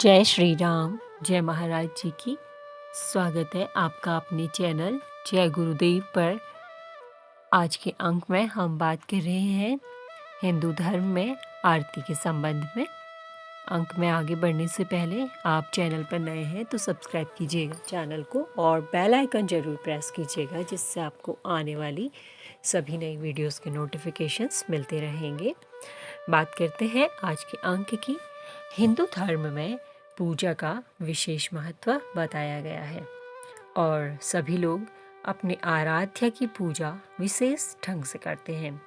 जय श्री राम, जय महाराज जी की। स्वागत है आपका अपने चैनल जय गुरुदेव पर। आज के अंक में हम बात कर रहे हैं हिंदू धर्म में आरती के संबंध में। अंक में आगे बढ़ने से पहले आप चैनल पर नए हैं तो सब्सक्राइब कीजिएगा चैनल को और बेल आइकन ज़रूर प्रेस कीजिएगा, जिससे आपको आने वाली सभी नई वीडियोस के नोटिफिकेशंस मिलते रहेंगे। बात करते हैं आज के अंक की। हिंदू धर्म में पूजा का विशेष महत्व बताया गया है और सभी लोग अपने आराध्य की पूजा विशेष ढंग से करते हैं।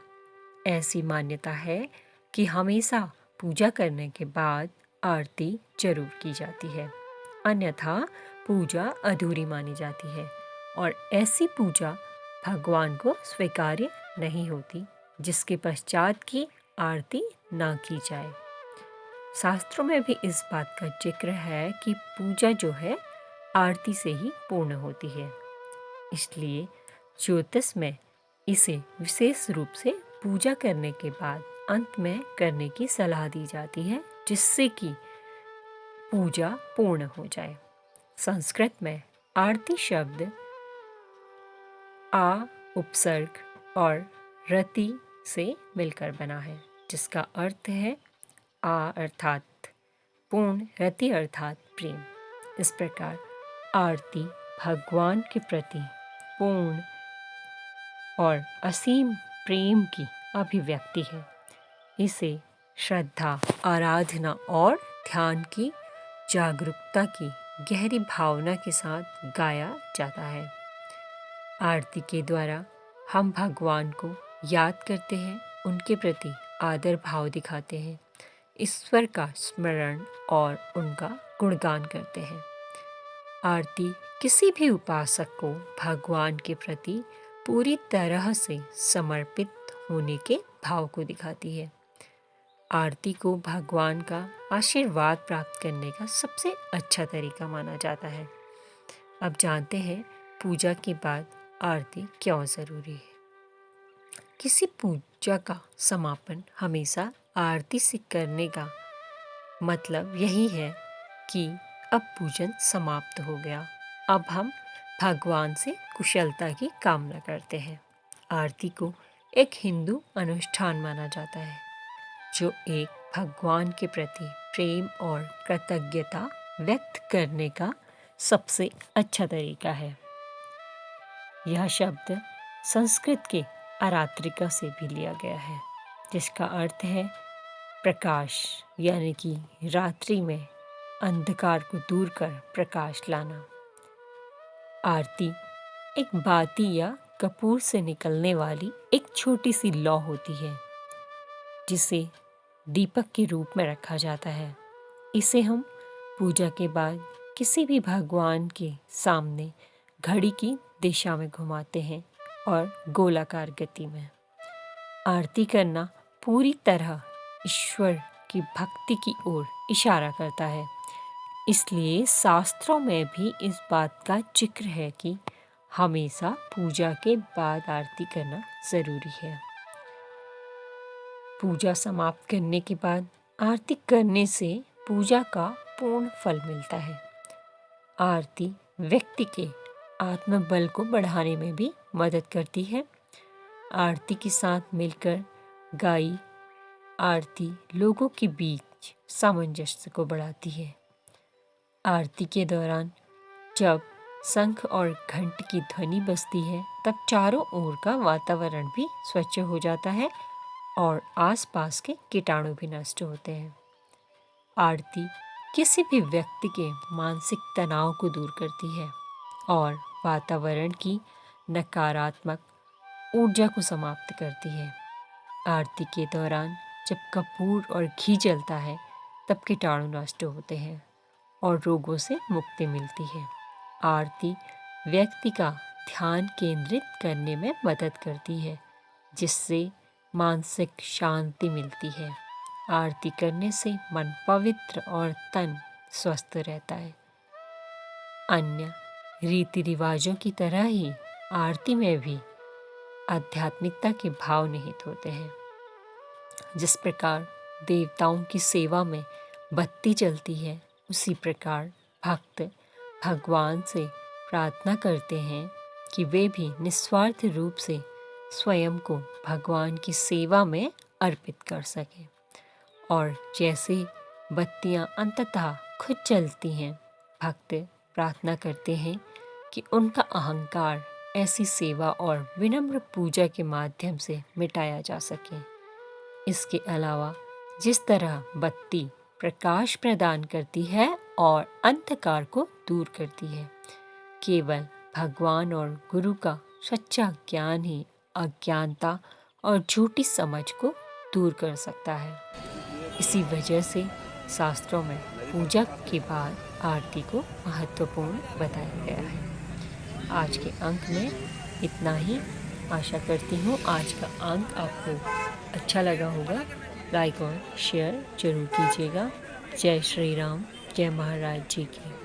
ऐसी मान्यता है कि हमेशा पूजा करने के बाद आरती जरूर की जाती है, अन्यथा पूजा अधूरी मानी जाती है और ऐसी पूजा भगवान को स्वीकार्य नहीं होती जिसके पश्चात की आरती ना की जाए। शास्त्रों में भी इस बात का जिक्र है कि पूजा जो है आरती से ही पूर्ण होती है, इसलिए ज्योतिष में इसे विशेष रूप से पूजा करने के बाद अंत में करने की सलाह दी जाती है, जिससे कि पूजा पूर्ण हो जाए। संस्कृत में आरती शब्द आ उपसर्ग और रति से मिलकर बना है, जिसका अर्थ है आ अर्थात पूर्ण, रति अर्थात प्रेम। इस प्रकार आरती भगवान के प्रति पूर्ण और असीम प्रेम की अभिव्यक्ति है। इसे श्रद्धा, आराधना और ध्यान की जागरूकता की गहरी भावना के साथ गाया जाता है। आरती के द्वारा हम भगवान को याद करते हैं, उनके प्रति आदर भाव दिखाते हैं, ईश्वर का स्मरण और उनका गुणगान करते हैं। आरती किसी भी उपासक को भगवान के प्रति पूरी तरह से समर्पित होने के भाव को दिखाती है। आरती को भगवान का आशीर्वाद प्राप्त करने का सबसे अच्छा तरीका माना जाता है। अब जानते हैं पूजा के बाद आरती क्यों ज़रूरी है। किसी पूजा का समापन हमेशा आरती से करने का मतलब यही है कि अब पूजन समाप्त हो गया, अब हम भगवान से कुशलता की कामना करते हैं। आरती को एक हिंदू अनुष्ठान माना जाता है, जो एक भगवान के प्रति प्रेम और कृतज्ञता व्यक्त करने का सबसे अच्छा तरीका है। यह शब्द संस्कृत के आरात्रिका से भी लिया गया है, जिसका अर्थ है प्रकाश, यानी कि रात्रि में अंधकार को दूर कर प्रकाश लाना। आरती एक बाती या कपूर से निकलने वाली एक छोटी सी लौ होती है, जिसे दीपक के रूप में रखा जाता है। इसे हम पूजा के बाद किसी भी भगवान के सामने घड़ी की दिशा में घुमाते हैं और गोलाकार गति में। आरती करना पूरी तरह ईश्वर की भक्ति की ओर इशारा करता है, इसलिए शास्त्रों में भी इस बात का जिक्र है कि हमेशा पूजा के बाद आरती करना जरूरी है। पूजा समाप्त करने के बाद आरती करने से पूजा का पूर्ण फल मिलता है। आरती व्यक्ति के आत्मबल को बढ़ाने में भी मदद करती है। आरती के साथ मिलकर गाई आरती लोगों के बीच सामंजस्य को बढ़ाती है। आरती के दौरान जब शंख और घंट की ध्वनि बजती है, तब चारों ओर का वातावरण भी स्वच्छ हो जाता है और आसपास के कीटाणु भी नष्ट होते हैं। आरती किसी भी व्यक्ति के मानसिक तनाव को दूर करती है और वातावरण की नकारात्मक ऊर्जा को समाप्त करती है। आरती के दौरान जब कपूर और घी जलता है, तब कीटाणु नष्ट होते हैं और रोगों से मुक्ति मिलती है। आरती व्यक्ति का ध्यान केंद्रित करने में मदद करती है, जिससे मानसिक शांति मिलती है। आरती करने से मन पवित्र और तन स्वस्थ रहता है। अन्य रीति रिवाजों की तरह ही आरती में भी आध्यात्मिकता के भाव निहित होते हैं। जिस प्रकार देवताओं की सेवा में बत्ती जलती है, उसी प्रकार भक्त भगवान से प्रार्थना करते हैं कि वे भी निस्वार्थ रूप से स्वयं को भगवान की सेवा में अर्पित कर सकें। और जैसे बत्तियां अंततः खुद जलती हैं, भक्त प्रार्थना करते हैं कि उनका अहंकार ऐसी सेवा और विनम्र पूजा के माध्यम से मिटाया जा सके। इसके अलावा जिस तरह बत्ती प्रकाश प्रदान करती है और अंधकार को दूर करती है, केवल भगवान और गुरु का सच्चा ज्ञान ही अज्ञानता और झूठी समझ को दूर कर सकता है। इसी वजह से शास्त्रों में पूजा के बाद आरती को महत्वपूर्ण बताया गया है। आज के अंक में इतना ही। आशा करती हूँ आज का अंक आपको अच्छा लगा होगा। लाइक और शेयर जरूर कीजिएगा। जय श्री राम, जय महाराज जी की।